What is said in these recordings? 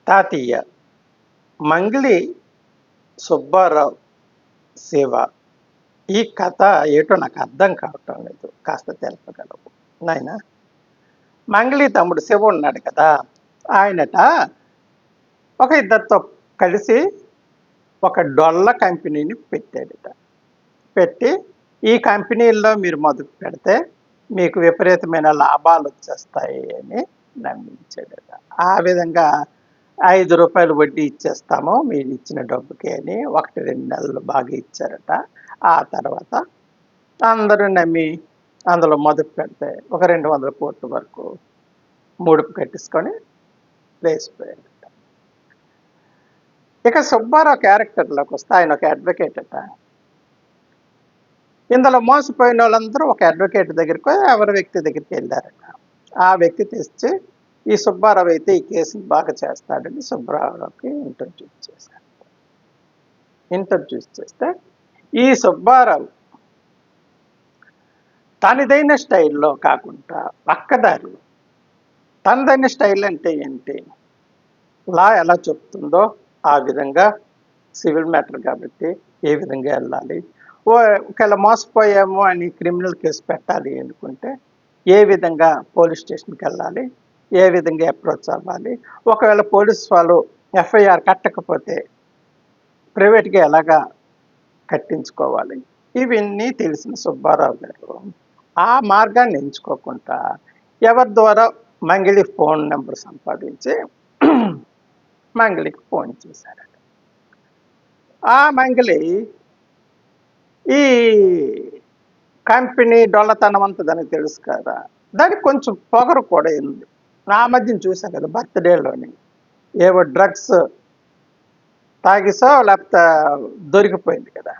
తాతయ్య మంగ్లీ సుబ్బారావు శివ. ఈ కథ ఏటో నాకు అర్థం కావటం లేదు, కాస్త తెలపగలవు నాయనా? మంగ్లీ తమ్ముడు శివ ఉన్నాడు కదా, ఆయనట ఒక ఇద్దరితో కలిసి ఒక డొల్ల కంపెనీని పెట్టాడట. పెట్టి ఈ కంపెనీల్లో మీరు మొదలు పెడితే మీకు విపరీతమైన లాభాలు వచ్చేస్తాయి అని నమ్మించాడట. ఆ విధంగా ₹5 వడ్డీ ఇచ్చేస్తాము మీరు ఇచ్చిన డబ్బుకి అని 1-2 నెలలు బాగా ఇచ్చారట. ఆ తర్వాత అందరూ నమ్మి అందులో మొదలు పెడితే ఒక 200 కోట్ల వరకు ముడుపు కట్టేసుకొని లేచిపోయాడట. ఇక సుబ్బారావు క్యారెక్టర్లోకి వస్తే ఆయన ఒక అడ్వకేట్ అట. ఇందులో మోసపోయిన వాళ్ళందరూ ఒక అడ్వకేట్ దగ్గరికి ఎవరి వ్యక్తి దగ్గరికి వెళ్ళారట. ఆ వ్యక్తి తెచ్చి ఈ సుబ్బారావు అయితే ఈ కేసుని బాగా చేస్తాడని సుబ్బారావుకి ఇంట్రడ్యూస్ చేశారు. ఇంట్రడ్యూస్ చేస్తే ఈ సుబ్బారావు తనదైన స్టైల్లో కాకుండా పక్కదారిలో, తనదైన స్టైల్ అంటే ఏంటి, లా ఎలా చెప్తుందో ఆ విధంగా, సివిల్ మ్యాటర్ కాబట్టి ఏ విధంగా వెళ్ళాలి, ఒకవేళ మోసపోయాము అని క్రిమినల్ కేసు పెట్టాలి అనుకుంటే ఏ విధంగా పోలీస్ స్టేషన్కి వెళ్ళాలి, ఏ విధంగా అప్రోచ్ అవ్వాలి, ఒకవేళ పోలీస్ వాళ్ళు ఎఫ్ఐఆర్ కట్టకపోతే ప్రైవేట్గా ఎలాగా కట్టించుకోవాలి, ఇవన్నీ తెలిసిన సుబ్బారావు గారు ఆ మార్గాన్ని ఎంచుకోకుండా ఎవరి ద్వారా మంగిలి ఫోన్ నెంబర్ సంపాదించి మంగిలికి ఫోన్ చేశారట. ఆ మంగిలి ఈ కంపెనీ డొల్లతనం అంతదని తెలుసు కదా, దానికి కొంచెం పొగరు కూడా ఉంది. ఆ మధ్యన చూసా కదా బర్త్డేలోని ఏవో డ్రగ్స్ తాగిసో లేకపోతే దొరికిపోయింది కదా,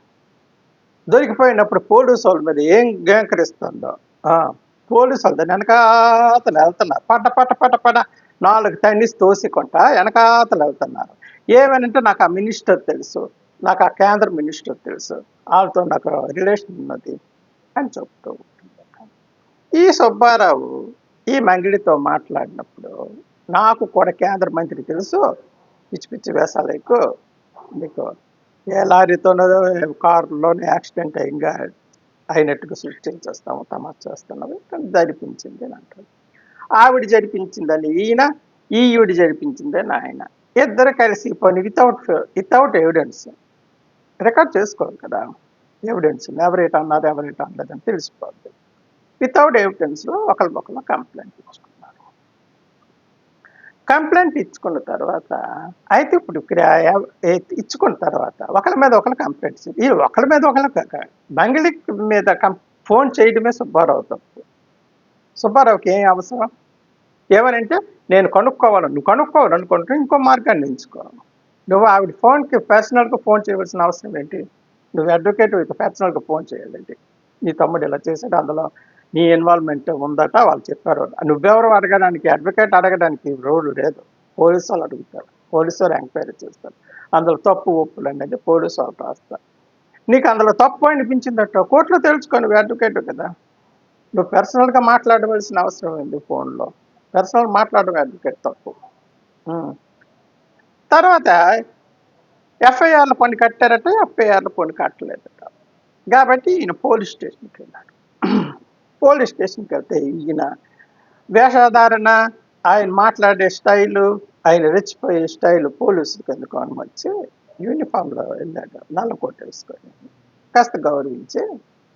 దొరికిపోయినప్పుడు పోలీసు వాళ్ళ మీద ఏం గేంకరిస్తుందో, పోలీసు వాళ్ళు దాన్ని వెనకాతలు వెళ్తున్నారు, పట పట పట పట 4 తన్నిసి తోసికొంటా వెనకాతలు వెళ్తున్నారు. ఏమనంటే నాకు ఆ మినిస్టర్ తెలుసు, నాకు ఆ కేంద్ర మినిస్టర్ తెలుసు, వాళ్ళతో నాకు రిలేషన్ ఉన్నది అని చెప్తూ ఉంటుంది. ఈ సుబ్బారావు ఈ మంగిడితో మాట్లాడినప్పుడు నాకు కూడా కేంద్ర మంత్రి తెలుసు, పిచ్చి పిచ్చి వేసాలు ఎక్కువ నీకు, ఏ లారీతోనో కారులోనే యాక్సిడెంట్ అయ్యింగా అయినట్టుగా సృష్టించేస్తాము, తమాషా చేస్తున్నాము, జరిపించింది అని అంటారు. ఆవిడ జరిపించిందని ఈయన, ఈవిడ జరిపించిందని ఆయన, ఇద్దరు కలిసి పని వితౌట్ ఎవిడెన్స్ రికార్డ్ చేసుకోవాలి కదా, ఎవిడెన్స్ ఎవరేట అన్నారు ఎవరేట అనలేదని తెలిసిపోద్ది. వితౌట్ ఎవిడెన్స్లో ఒకరికొకరు కంప్లైంట్ ఇచ్చుకున్నారు. కంప్లైంట్ ఇచ్చుకున్న తర్వాత అయితే ఇప్పుడు ఇచ్చుకున్న తర్వాత ఒకరి మీద ఒకరు కంప్లైంట్స్, ఈ ఒకరి మీద ఒకరు మంగిలి మీద ఫోన్ చేయడమే సుబ్బారావు తప్పు. సుబ్బారావుకి ఏం అవసరం, ఏమనంటే నేను నువ్వు కనుక్కోవాలనుకుంటే ఇంకో మార్గాన్ని ఎంచుకోవాలి. నువ్వు ఆవిడ ఫోన్కి పర్సనల్గా ఫోన్ చేయవలసిన అవసరం ఏంటి, నువ్వు అడ్వకేట్ పర్సనల్గా ఫోన్ చేయాలండి, నీ తమ్ముడు ఇలా చేశాడు, అందులో నీ ఇన్వాల్వ్మెంట్ ఉందట వాళ్ళు చెప్పారు. నువ్వెవరు అడగడానికి, అడ్వకేట్ అడగడానికి రూల్ లేదు, పోలీసు వాళ్ళు అడుగుతారు, పోలీసు వాళ్ళు ఎంక్వైరీ చేస్తారు, అందులో తప్పు ఒప్పులు అనేది పోలీసు వాళ్ళు రాస్తారు. నీకు అందులో తప్పు అనిపించిందట కోర్టులో తెలుసుకొని, నువ్వు అడ్వకేట్ కదా, నువ్వు పర్సనల్గా మాట్లాడవలసిన అవసరం ఏంది, ఫోన్లో పర్సనల్ మాట్లాడడం అడ్వకేట్ తప్పు. తర్వాత ఎఫ్ఐఆర్ల పని కట్టారట, ఎఫ్ఐఆర్ల పని కట్టలేదట. కాబట్టి ఈయన పోలీస్ స్టేషన్కి వెళ్ళాడు. పోలీస్ స్టేషన్కి వెళ్తే ఈయన వేషధారణ, ఆయన మాట్లాడే స్టైలు, ఆయన రెచ్చిపోయే స్టైలు పోలీసులకు ఎందుకు అనుమతి యూనిఫామ్లో వెళ్ళాడు, నల్లకోట వేసుకొని కాస్త గౌరవించి,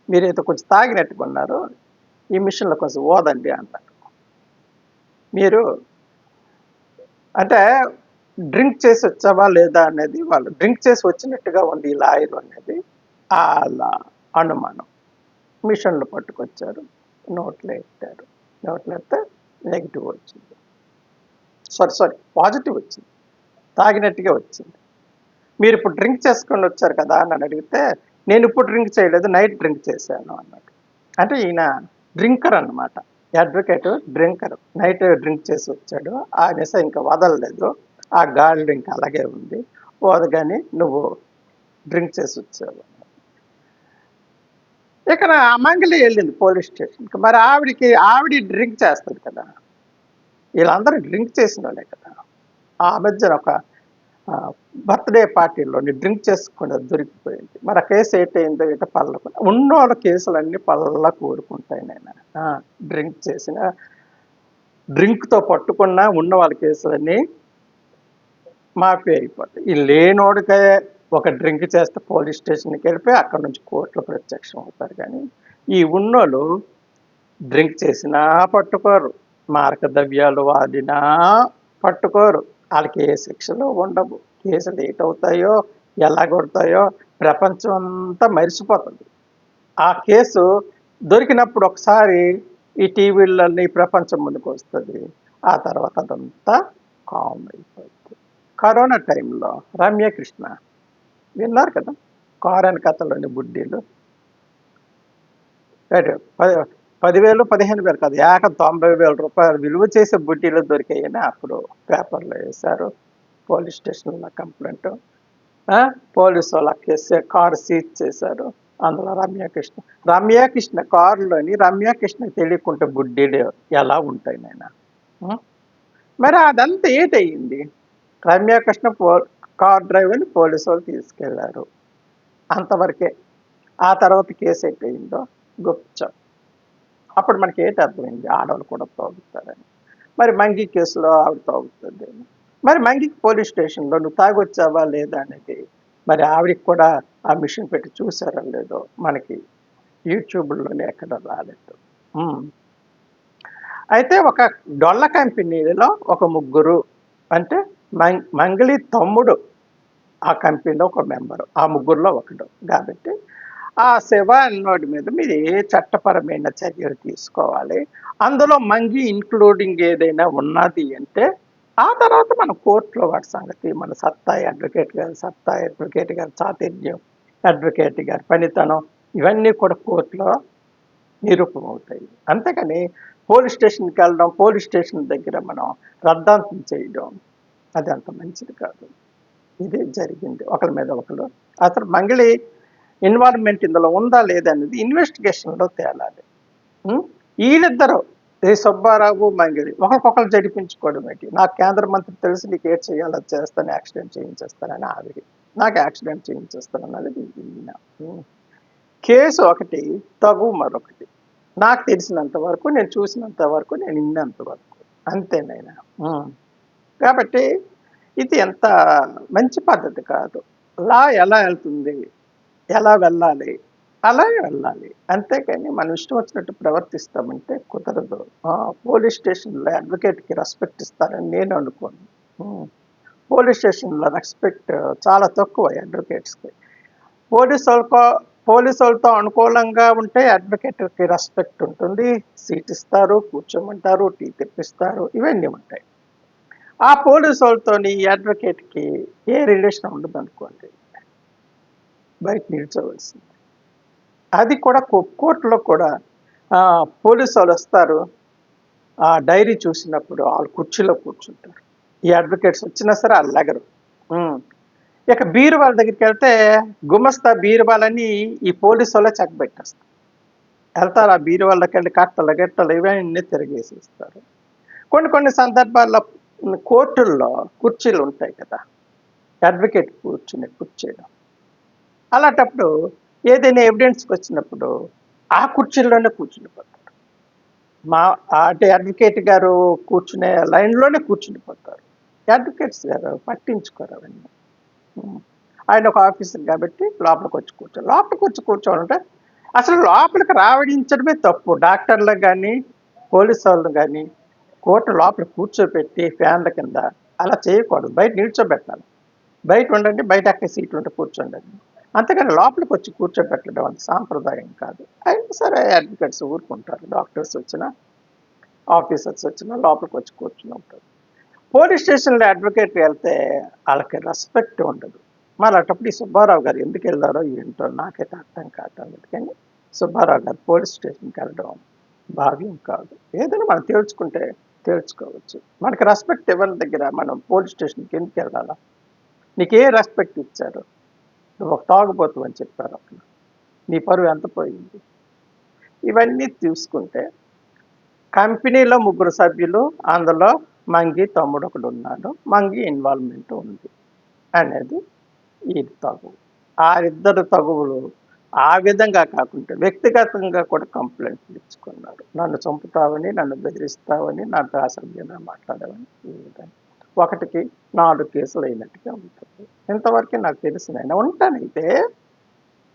మీరైతే కొంచెం తాగినట్టుకున్నారు, ఈ మిషన్లో కొంచెం ఓదండి అన్నారు. మీరు అంటే డ్రింక్ చేసి వచ్చావా లేదా అనేది, వాళ్ళు డ్రింక్ చేసి వచ్చినట్టుగా ఉంది ఈ లాయర్ అనేది వాళ్ళ అనుమానం. మిషన్లు పట్టుకొచ్చారు, నోట్లో ఎత్తారు, నోట్లో ఎత్తే నెగిటివ్ వచ్చింది, సారీ పాజిటివ్ వచ్చింది, తాగినట్టుగా వచ్చింది. మీరు ఇప్పుడు డ్రింక్ చేసుకొని వచ్చారు కదా అని అడిగితే, నేను ఇప్పుడు డ్రింక్ చేయలేదు, నైట్ డ్రింక్ చేశాను అన్నట్టు. అంటే ఈయన డ్రింకర్ అన్నమాట, అడ్వకేట్ డ్రింకర్, నైట్ డ్రింక్ చేసి వచ్చాడు, ఆ నిశ ఇంకా వదలలేదు, ఆ గాలి ఇంకా అలాగే ఉంది, పోదగాని నువ్వు డ్రింక్ చేసి వచ్చావు. ఇక్కడ మంగళి వెళ్ళింది పోలీస్ స్టేషన్కి, మరి ఆవిడ డ్రింక్ చేస్తుంది కదా, వీళ్ళందరూ డ్రింక్ చేసిన వాళ్ళే కదా, ఆ మధ్యన ఒక బర్త్డే పార్టీలోని డ్రింక్ చేసుకుని దొరికిపోయింది. మరి ఆ కేసు ఏంటైందో ఏంటో పళ్ళకు ఉన్నోళ్ళ కేసులన్నీ పళ్ళ కూరుకుంటాయి నేను. డ్రింక్ చేసిన డ్రింక్తో పట్టుకున్న ఉన్న వాళ్ళ కేసులన్నీ మాఫీ అయిపోతాయి. ఈ లేనోడికే ఒక డ్రింక్ చేస్తే పోలీస్ స్టేషన్కి వెళ్ళిపోయి అక్కడ నుంచి కోర్టులో ప్రత్యక్షం అవుతారు. కానీ ఈ ఉన్నోళ్ళు డ్రింక్ చేసినా పట్టుకోరు, మారక ద్రవ్యాలు వాడినా పట్టుకోరు, వాళ్ళకి ఏ శిక్షలు ఉండవు. కేసులు ఏటవుతాయో ఎలా కొడతాయో ప్రపంచం అంతా మరిచిపోతుంది. ఆ కేసు దొరికినప్పుడు ఒకసారి ఈ టీవీలన్నీ ప్రపంచం ముందుకు వస్తుంది. ఆ తర్వాత అదంతా కామ్ అయిపోతుంది. కరోనా టైంలో రమ్యకృష్ణ విన్నారు కదా, కారన్ కథలోని బుడ్డీలు 10,000 15,000 కాదు, ఏక 90,000 రూపాయలు విలువ చేసే బుడ్డీలు దొరికాయని అప్పుడు పేపర్లో వేశారు. పోలీస్ స్టేషన్లో కంప్లైంట్, పోలీసు వాళ్ళు కేసు కారు సీజ్ చేశారు. అందులో రమ్యకృష్ణ కారులోని రమ్యకృష్ణకి తెలియకుంటే బుడ్డీలు ఎలా ఉంటాయి నాయన? మరి అదంతా ఏటయింది? రమ్యకృష్ణ కార్ డ్రైవర్ని పోలీసు వాళ్ళు తీసుకెళ్లారు, అంతవరకే. ఆ తర్వాత కేసు ఎట్టయిందో గుప్తం. అప్పుడు మనకి ఏంటి అర్థమైంది? ఆడవాళ్ళు కూడా తాగుతారని. మరి మంగి కేసులో ఆవిడ తాగుతుంది. మరి మంగికి పోలీస్ స్టేషన్లో నువ్వు తాగొచ్చావా లేదా అనేది మరి ఆవిడకి కూడా ఆ మిషన్ పెట్టి చూసారో లేదో మనకి యూట్యూబ్లోనే ఎక్కడ రాలేదు. అయితే ఒక డొల్ల కంపెనీలో ఒక ముగ్గురు, అంటే మంగళి తమ్ముడు ఆ కంపెనీలో ఒక మెంబరు, ఆ ముగ్గురులో ఒకడు. కాబట్టి ఆ శివ అన్నోడి మీద మీరు ఏ చట్టపరమైన చర్యలు తీసుకోవాలి, అందులో మంగి ఇన్క్లూడింగ్ ఏదైనా ఉన్నది అంటే ఆ తర్వాత మన కోర్టులో వాటి సంగతి, మన అడ్వకేట్ గారి చాతుర్యం, అడ్వకేట్ గారి పనితనం, ఇవన్నీ కూడా కోర్టులో నిరూపణ అవుతాయి. అంతేకాని పోలీస్ స్టేషన్కి వెళ్ళడం, పోలీస్ స్టేషన్ దగ్గర మనం రద్దాంతం చేయడం అది అంత మంచిది కాదు. ఇదే జరిగింది ఒకరి మీద ఒకరు. అసలు మంగళి ఇన్వాల్వ్మెంట్ ఇందులో ఉందా లేదా అనేది ఇన్వెస్టిగేషన్లో తేలాలి. వీళ్ళిద్దరూ ఈ సుబ్బారావు మంగళి ఒకరికొకరు జరిపించుకోవడం ఏంటి? నాకు కేంద్ర మంత్రి తెలిసి నీకు ఏం చేయాలో చేస్తాను, యాక్సిడెంట్ చేయించేస్తానని ఆవిడ, నాకు యాక్సిడెంట్ చేయించేస్తానన్నది ఈయన. కేసు ఒకటి, తగు మరొకటి. నాకు తెలిసినంత వరకు, నేను చూసినంత వరకు, నేను విన్నంత వరకు అంతేనైనా. కాబట్టి ఇది ఎంత మంచి పద్ధతి కాదు. లా ఎలా వెళ్తుంది, ఎలా వెళ్ళాలి అలాగే వెళ్ళాలి. అంతేకాని మనం ఇష్టం వచ్చినట్టు ప్రవర్తిస్తామంటే కుదరదు. పోలీస్ స్టేషన్లో అడ్వకేట్కి రెస్పెక్ట్ ఇస్తారని నేను అనుకోను. పోలీస్ స్టేషన్లో రెస్పెక్ట్ చాలా తక్కువ అడ్వకేట్స్కి. పోలీసు వాళ్ళతో అనుకూలంగా ఉంటే అడ్వకేట్కి రెస్పెక్ట్ ఉంటుంది, సీట్ ఇస్తారు, కూర్చోమంటారు, టీ తెప్పిస్తారు, ఇవన్నీ ఉంటాయి. ఆ పోలీసు వాళ్ళతో ఈ అడ్వకేట్కి ఏ రిలేషన్ ఉండదు అనుకోండి, బయట నిల్చోవలసింది. అది కూడా కోర్టులో కూడా పోలీసు వాళ్ళు వస్తారు, ఆ డైరీ చూసినప్పుడు వాళ్ళు కుర్చీలో కూర్చుంటారు. ఈ అడ్వకేట్స్ వచ్చినా సరే వాళ్ళు లెగరు. ఇక బీరువాల దగ్గరికి వెళ్తే గుమస్తా బీరువాలని ఈ పోలీసు వాళ్ళే చెక్ పెట్టేస్తారు. వెళ్తారు, ఆ బీరువాళ్ళకి వెళ్ళి కట్టలు గట్టలు ఇవన్నీ తిరిగేసిస్తారు. కొన్ని సందర్భాల్లో కోర్టుల్లో కుర్చీలు ఉంటాయి కదా, అడ్వకేట్ కూర్చునే కుర్చీలు. అలాంటప్పుడు ఏదైనా ఎవిడెన్స్కి వచ్చినప్పుడు ఆ కుర్చీల్లోనే కూర్చునిపోతారు. అంటే అడ్వకేట్ గారు కూర్చునే లైన్లోనే కూర్చునిపోతారు. అడ్వకేట్స్ గారు పట్టించుకోరు అవన్నీ. ఆయన ఒక ఆఫీసర్ కాబట్టి లోపలికి వచ్చి కూర్చోవాలంటే అసలు లోపలికి రావడించడమే తప్పు. డాక్టర్లకు కానీ పోలీసు వాళ్ళని కానీ కోర్టు లోపల కూర్చోబెట్టి ఫ్యాన్ల కింద అలా చేయకూడదు. బయట నిల్చోబెట్టాలి. బయట ఉండండి, బయట అక్కడ సీట్లు ఉంటే కూర్చోండి. అంతేకాని లోపలికి వచ్చి కూర్చోబెట్టడం అంత సాంప్రదాయం కాదు. అయినా సరే అడ్వకేట్స్ ఊరుకుంటారు. డాక్టర్స్ వచ్చినా, ఆఫీసర్స్ వచ్చినా లోపలికి వచ్చి కూర్చుని ఉంటారు. పోలీస్ స్టేషన్లో అడ్వకేట్ వెళ్తే వాళ్ళకి రెస్పెక్ట్ ఉండదు. మరి అటప్పుడు ఈ సుబ్బారావు గారు ఎందుకు వెళ్ళారో ఏంటో నాకైతే అర్థం కాదు. కానీ సుబ్బారావు గారు పోలీస్ స్టేషన్కి వెళ్ళడం భావ్యం కాదు. ఏదైనా మనం తేల్చుకోవచ్చు. మనకి రెస్పెక్ట్ ఇవ్వని దగ్గర మనం పోలీస్ స్టేషన్కి ఎందుకు వెళ్ళాలా? నీకు ఏ రెస్పెక్ట్ ఇచ్చారు? నువ్వు ఒక తాగుబోతు అని చెప్పారు అక్కడ, నీ పరువు ఎంత పోయింది? ఇవన్నీ చూసుకుంటే కంపెనీలో 3 సభ్యులు, అందులో మంగి తమ్ముడు ఒకడు ఉన్నాడు, మంగి ఇన్వాల్వ్మెంట్ ఉంది అనేది ఈ తగువు. ఆ ఇద్దరు తగువులు ఆ విధంగా కాకుండా వ్యక్తిగతంగా కూడా కంప్లైంట్లు ఇచ్చుకున్నారు. నన్ను చంపుతావని, నన్ను బెదిరిస్తావని, నాతో అసభ్యంగా మాట్లాడావని ఈ విధంగా. ఒకటికి 4 కేసులు అయినట్టుగా ఉంటుంది. ఇంతవరకు నాకు తెలిసినైనా ఉంటానైతే